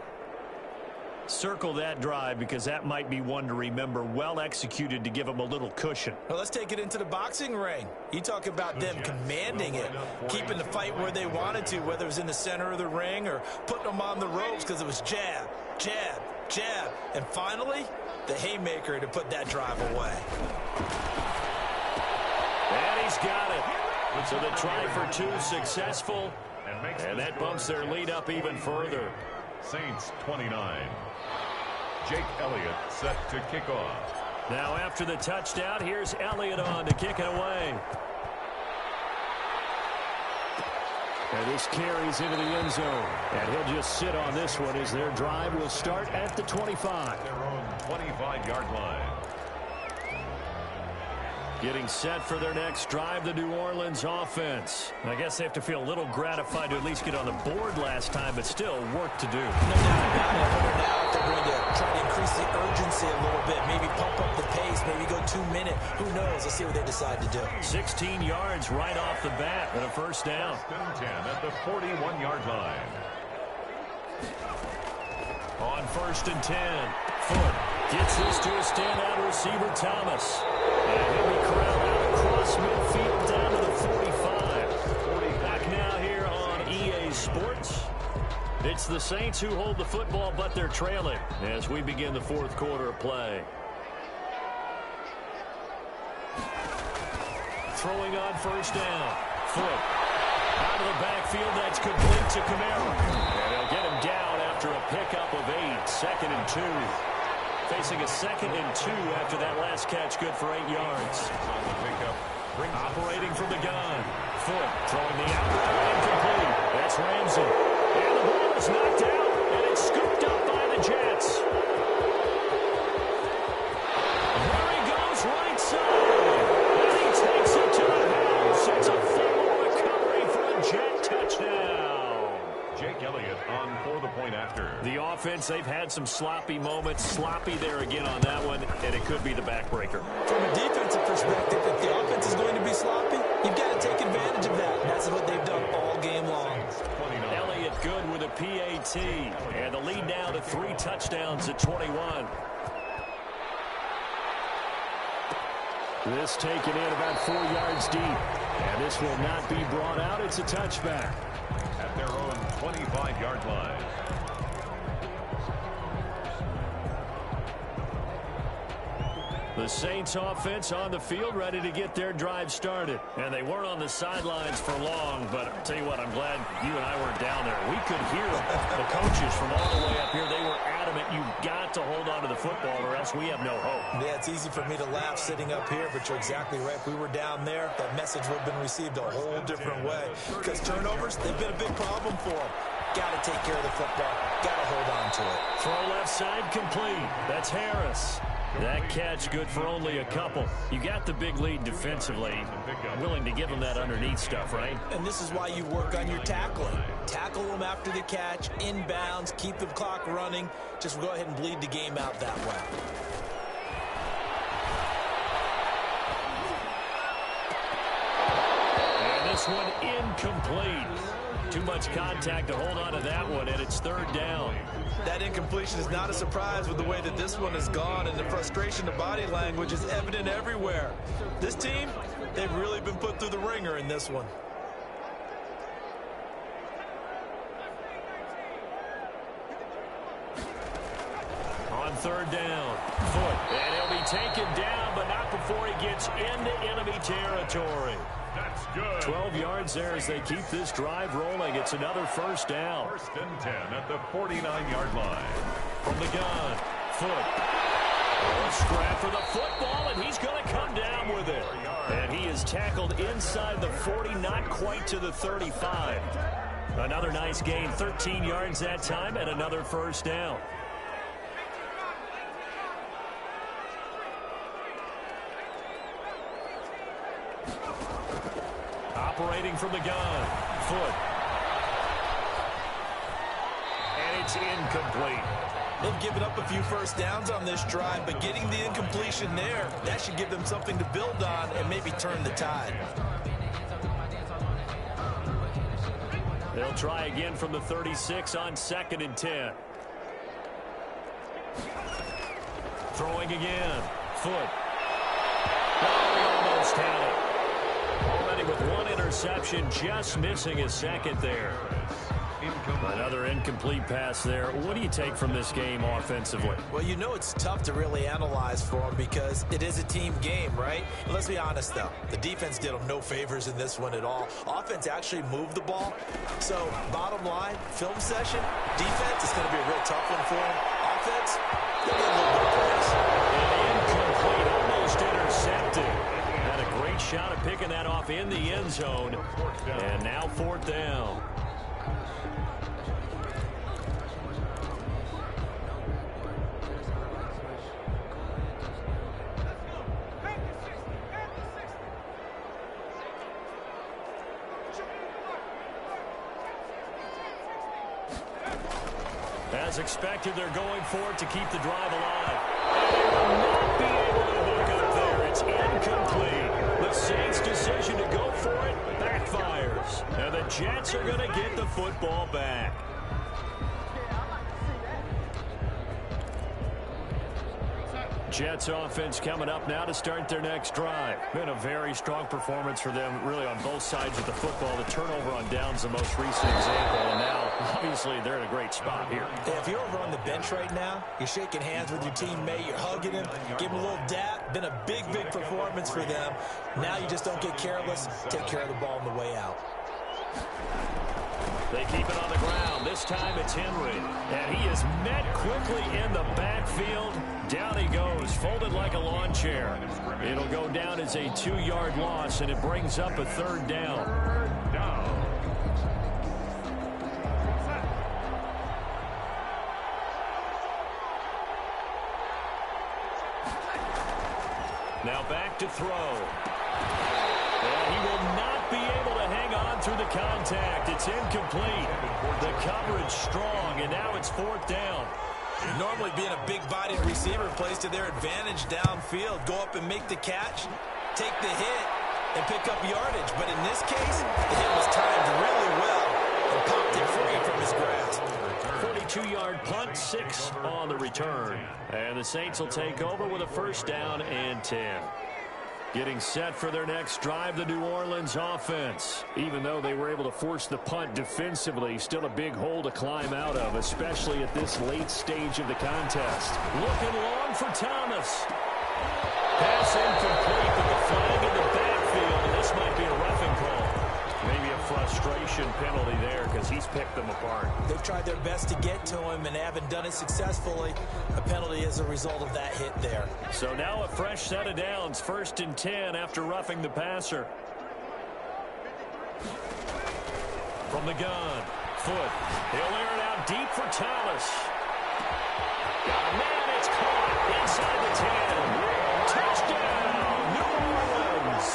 Circle that drive because that might be one to remember. Well executed to give them a little cushion. Well, let's take it into the boxing ring. You talk about them commanding it, keeping the fight where they wanted to, whether it was in the center of the ring or putting them on the ropes because it was jab, jab, jab. And finally, the haymaker to put that drive away. And he's got it. So the try for 2 successful. And that bumps their lead up even further. Saints 29. Jake Elliott set to kick off. Now after the touchdown, here's Elliott on to kick it away. And this carries into the end zone. And he'll just sit on this one as their drive will start at the 25. Their own 25-yard line. Getting set for their next drive, the New Orleans offense. I guess they have to feel a little gratified to at least get on the board last time, but still work to do. No doubt about it. I wonder now if they're going to try to increase the urgency a little bit, maybe pump up the pace, maybe go 2 minute. Who knows? Let's see what they decide to do. 16 yards right off the bat and a first down. 10 at the 41-yard line. On 1st and 10, Foot gets this to a standout receiver, Thomas. And he'll be corralled out across midfield down to the 45. Back now here on EA Sports. It's the Saints who hold the football, but they're trailing as we begin the fourth quarter of play. Throwing on first down. Foot out of the backfield. That's complete to Kamara. And they'll get him down after a pickup of 8. 2nd and 2. Facing a 2nd and 2 after that last catch, good for 8 yards. On the pickup. Operating from the gun. Foot throwing the out. Incomplete. That's Ramsey. And the ball is knocked out. And it's scooped up by the Jets. There he goes, right side. And he takes it to the house. It's a fumble recovery for a Jet touchdown. Jake Elliott on for the point after. The offense, they've had some sloppy moments. Sloppy there again on that one, and it could be the backbreaker. From a defensive perspective, if the offense is going to be sloppy, you've got to take advantage of that. And that's what they've done all game long. Elliott good with a PAT, and the lead now to 3 touchdowns at 21. This taken in about 4 yards deep, and this will not be brought out. It's a touchback. At their own 25-yard line. The Saints offense on the field ready to get their drive started. And they weren't on the sidelines for long, but I'll tell you what, I'm glad you and I weren't down there. We could hear the coaches from all the way up here. They were adamant, you've got to hold on to the football or else we have no hope. Yeah, it's easy for me to laugh sitting up here, but you're exactly right. If we were down there, that message would have been received a whole different way. Because turnovers, they've been a big problem for them. Got to take care of the football. Got to hold on to it. Throw left side complete. That's Harris. That catch good for only a couple. You got the big lead defensively. Willing to give them that underneath stuff, right? And this is why you work on your tackling. Tackle them after the catch, inbounds, keep the clock running. Just go ahead and bleed the game out that way. And this one incomplete. Too much contact to hold on to that one, and it's 3rd down. That incompletion is not a surprise with the way that this one has gone, and the frustration of body language is evident everywhere. This team, they've really been put through the ringer in this one. On 3rd down, Foot, and he'll be taken down, but not before he gets into enemy territory. That's good. 12 yards there as they keep this drive rolling. It's another first down. 1st and 10 at the 49-yard line. From the gun, Foot. A scrap for the football, and he's going to come down with it. And he is tackled inside the 40, not quite to the 35. Another nice gain, 13 yards that time, and another first down. Operating from the gun, Foot. And it's incomplete. They've given up a few first downs on this drive, but getting the incompletion there, that should give them something to build on and maybe turn the tide. They'll try again from the 36 on 2nd and 10. Throwing again, Foot. Oh, he almost had it. Already with one interception, just missing his 2nd there. Another incomplete pass there. What do you take from this game offensively? Well, you know it's tough to really analyze for them because it is a team game, right? Let's be honest, though. The defense did them no favors in this one at all. Offense actually moved the ball. So, bottom line, film session, defense is going to be a real tough one for them. Offense, they'll get a little bit of praise. And incomplete, almost intercepted. Had a great shot at picking that off in the end zone. And now 4th down. As expected, they're going for it to keep the drive alive. And they will not be able to hook up there. It's incomplete. The Saints' decision to go for it backfires. And the Jets are going to get the football back. Jets offense coming up now to start their next drive. Been a very strong performance for them, really, on both sides of the football. The turnover on downs, the most recent example, and now, obviously, they're in a great spot here. Yeah, if you're over on the bench right now, you're shaking hands with your teammate, you're hugging him, give him a little dap. Been a big, big performance for them. Now you just don't get careless. Take care of the ball on the way out. They keep it on the ground. This time it's Henry. And he is met quickly in the backfield. Down he goes, folded like a lawn chair. It'll go down as a 2-yard loss, and it brings up a 3rd down. Now back to throw. And he will not be able to hang on through the contact. It's incomplete. The coverage strong, and now it's 4th down. Normally being a big-bodied receiver plays to their advantage downfield. Go up and make the catch, take the hit, and pick up yardage. But in this case, the hit was timed really well and popped it free from his grasp. 42-yard punt, 6 on the return. And the Saints will take over with a 1st down and 10. Getting set for their next drive, the New Orleans offense. Even though they were able to force the punt defensively, still a big hole to climb out of, especially at this late stage of the contest. Looking long for Thomas. Pass incomplete, but the flag in the backfield, and this might be a roughing call. Maybe a frustration penalty there because he's picked them apart. They've tried their best to get to him and haven't done it successfully. A penalty as a result of that hit there. So now a fresh set of downs, 1st and 10 after roughing the passer. From the gun, Foot. He'll air it out deep for Thomas. Got a man, it's caught inside the 10. Touchdown, New Orleans.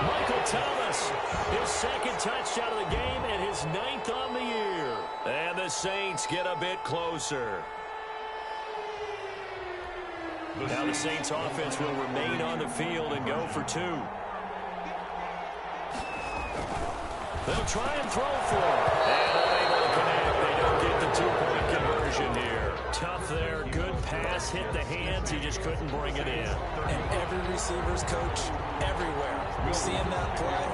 Michael Thomas, his 2nd touchdown of the game and his 9th on the year. And the Saints get a bit closer. Now the Saints offense will remain on the field and go for 2. They'll try and throw for it. And unable to connect. They don't get the 2-point conversion here. Tough there. Good pass. Hit the hands. He just couldn't bring it in. And every receiver's coach everywhere. Seeing that play,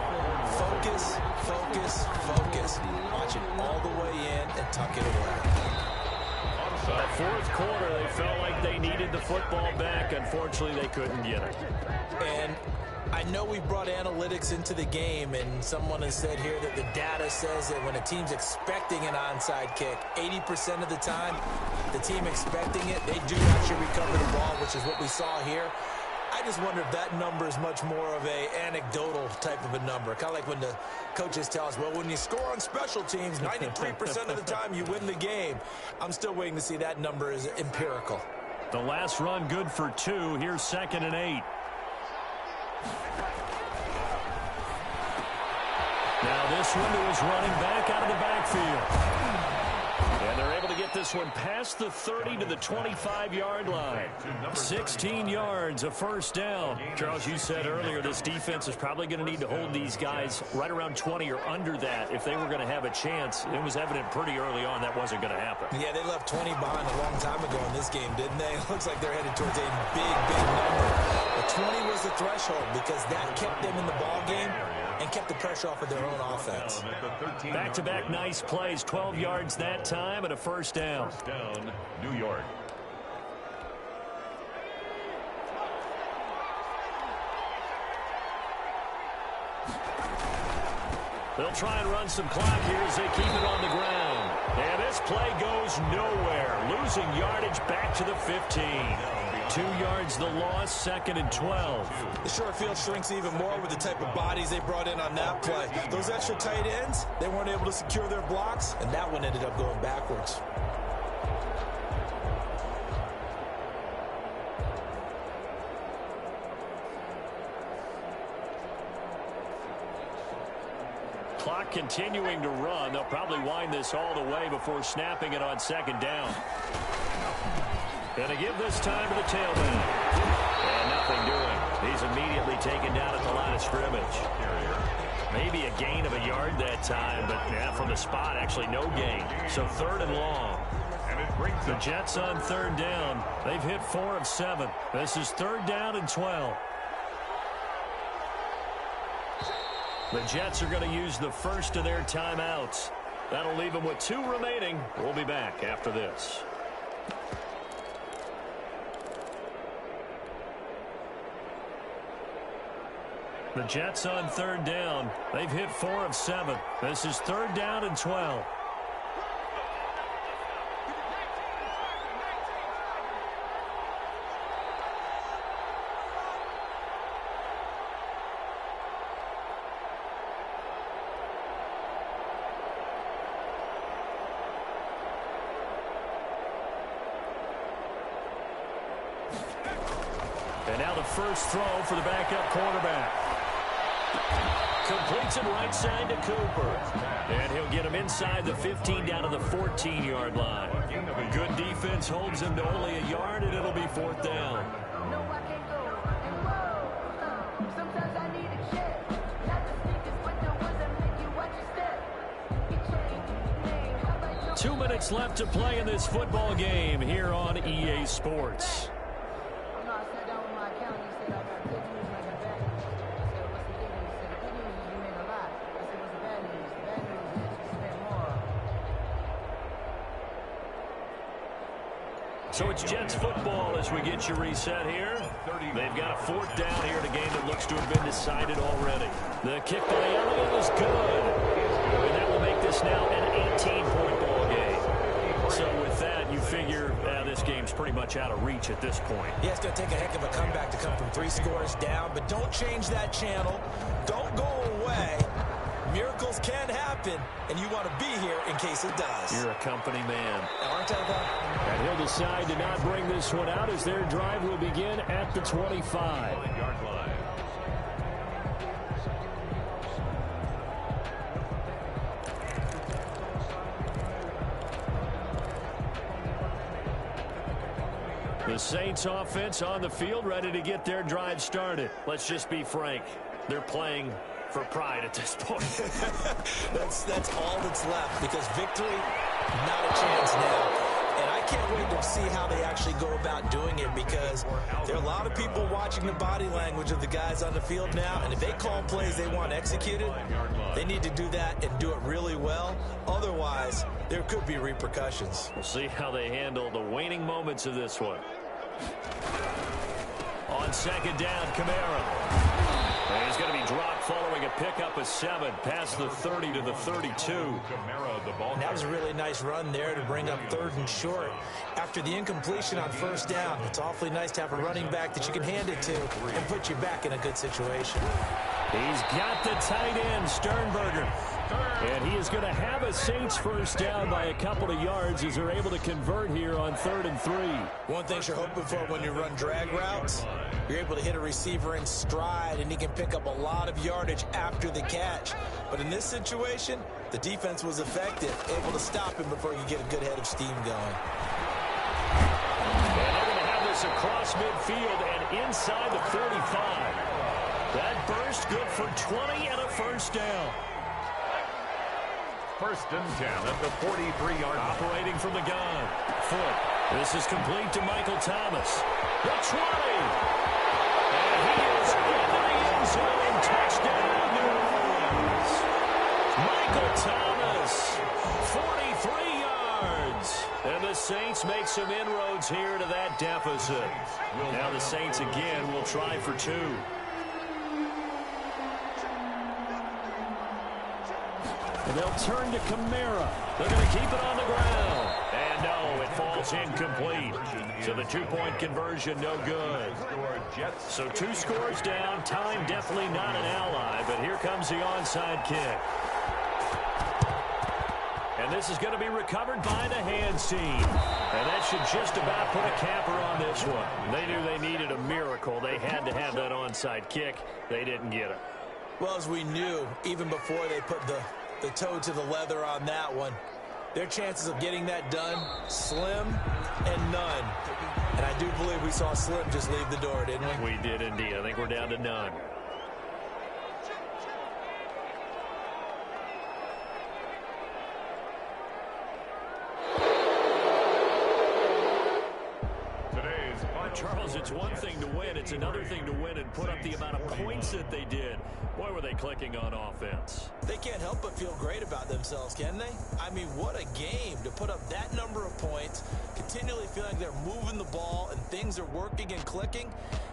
focus, focus, focus. Watch it all the way in and tuck it away. The 4th quarter, they felt like they needed the football back. Unfortunately, they couldn't get it. And I know we brought analytics into the game, and someone has said here that the data says that when a team's expecting an onside kick, 80% of the time, the team expecting it, they do actually recover the ball, which is what we saw here. I just wonder if that number is much more of a anecdotal type of a number. Kind of like when the coaches tell us, well, when you score on special teams, 93% of the time you win the game. I'm still waiting to see that number is empirical. The last run good for 2. Here's 2nd and 8. Now this one is running back out of the backfield. And they're able to get this one past the 30 to the 25-yard line. 16 yards, a 1st down. Charles, you said earlier this defense is probably going to need to hold these guys right around 20 or under that if they were going to have a chance. It was evident pretty early on that wasn't going to happen. Yeah, they left 20 behind a long time ago in this game, didn't they? It looks like they're headed towards a big, big number. But 20 was the threshold because that kept them in the ball game and kept the pressure off of their own offense. Back-to-back nice plays, 12 yards that time and a 1st down. New York. They'll try and run some clock here as they keep it on the ground. And this play goes nowhere. Losing yardage back to the 15. 2 yards the loss, 2nd and 12. The short field shrinks even more with the type of bodies they brought in on that play. Those extra tight ends, they weren't able to secure their blocks, and that one ended up going backwards. Clock continuing to run. They'll probably wind this all the way before snapping it on 2nd down. Going to give this time to the tailback. And nothing doing. He's immediately taken down at the line of scrimmage. Maybe a gain of a yard that time, but yeah, from the spot, actually no gain. So 3rd and long. The Jets on 3rd down. They've hit 4 of 7. This is 3rd down and 12. The Jets are going to use the first of their timeouts. That'll leave them with 2 remaining. We'll be back after this. The Jets on 3rd down. They've hit 4 of 7. This is 3rd down and 12. And now the first throw for the backup quarterback. Completes it right side to Cooper. And he'll get him inside the 15 down to the 14-yard line. Good defense holds him to only a yard, and it'll be 4th down. No, I can't go. Whoa. Sometimes I need a check. Not the sneakers, but the ones that make you watch your step. You change your name. How about your 2 minutes left to play in this football game here on EA Sports. No, I sat down with my accountant. He said, I got good news and I got bad news. I said, what's the good news? He said, the good news is you made a lot. I said, what's the bad news? The bad news is you spent more. So it's Jets football as we get you reset here. They've got a 4th down here in a game that looks to have been decided already. The kick by Elliott is good. And that will make this now an 18-point ball game. So with that, you figure this game's pretty much out of reach at this point. Yeah, it's going to take a heck of a comeback to come from 3 scores down, but don't change that channel. Don't go away. Miracles can happen, and you want to be here in case it does. You're a company man. Aren't I, though? And he'll decide to not bring this one out as their drive will begin at the 25. The Saints offense on the field, ready to get their drive started. Let's just be frank. They're playing for pride at this point. That's all that's left, because victory, not a chance now. And I can't wait to see how they actually go about doing it, because there are a lot of people watching the body language of the guys on the field now, and if they call plays they want executed, they need to do that and do it really well. Otherwise, there could be repercussions. We'll see how they handle the waning moments of this one. On 2nd down, Kamara. And he's going to be dropped following a pickup of 7 past the 30 to the 32. And that was a really nice run there to bring up 3rd and short. After the incompletion on 1st down, it's awfully nice to have a running back that you can hand it to and put you back in a good situation. He's got the tight end, Sternberger. And he is going to have a Saints first down by a couple of yards as they're able to convert here on 3rd and 3. One thing you're hoping for when you run drag routes, you're able to hit a receiver in stride, and he can pick up a lot of yardage after the catch. But in this situation, the defense was effective, able to stop him before you get a good head of steam going. And they're going to have this across midfield and inside the 45. That burst good for 20 and a first down. 1st and 10 at the 43-yard line. Operating from the gun. Foot. This is complete to Michael Thomas. The 20. And he is into the end zone. Touchdown, New Orleans. Michael Thomas, 43 yards. And the Saints make some inroads here to that deficit. Now the Saints again will try for 2. And they'll turn to Kamara. They're going to keep it on the ground. And no, it falls incomplete. So the two-point conversion no good. So 2 scores down. Time definitely not an ally, but here comes the onside kick. And this is going to be recovered by the hands team. And that should just about put a capper on this one. They knew they needed a miracle. They had to have that onside kick. They didn't get it. Well, as we knew, even before they put the toe to the leather on that one, their chances of getting that done, slim and none. And I do believe we saw Slim just leave the door, didn't we? We did indeed. I think we're down to none. Charles, it's one thing to win. It's another thing to win and put up the amount of points that they did. Boy, were they clicking on offense. They can't help but feel great about themselves, can they? I mean, what a game to put up that number of points, continually feeling like they're moving the ball and things are working and clicking.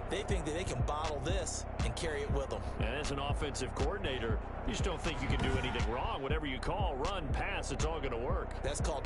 They think that they can bottle this and carry it with them. And as an offensive coordinator, you just don't think you can do anything wrong. Whatever you call, run, pass, it's all going to work. That's called